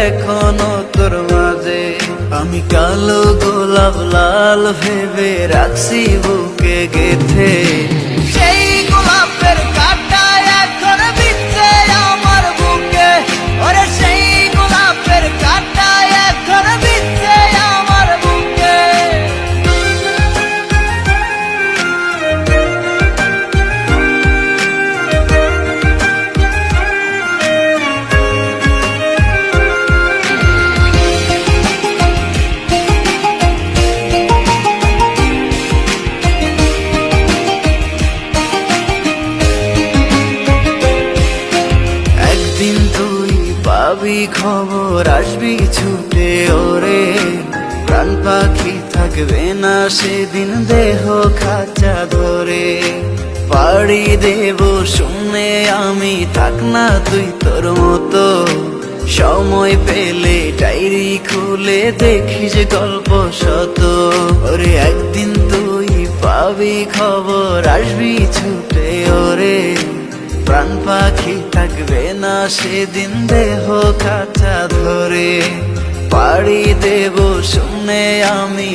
এখনো তোর মাঝে আমি কালো গোলাপ লাল ভেবে রাখছি বুকে গেথে। সেই গোলাপের কাঁটা এখন বিচ্ছে আমার বুকে, ওরে সেই গোলাপের কাঁটা এখন বিচ্ছে আমার বুকে। একদিন তুই পাবি খবর, আসবি ছুটে ওরে, প্রাণ পাখি থাকবে না সেদিন দেহ খাঁচা ধরে। পাড়ি দেব শুনে আমি, থাক না তুই তোর মতো, সময় পেলে ডায়েরি খুলে দেখিস গল্প শত। ওরে একদিন তুই পাবি খবর, আসবি ছুটে ওরে, প্রাণ পাখি থাকবে না সেদিন দেহ খাঁচা ধরে। পাড়ি দেব শুনে আমি।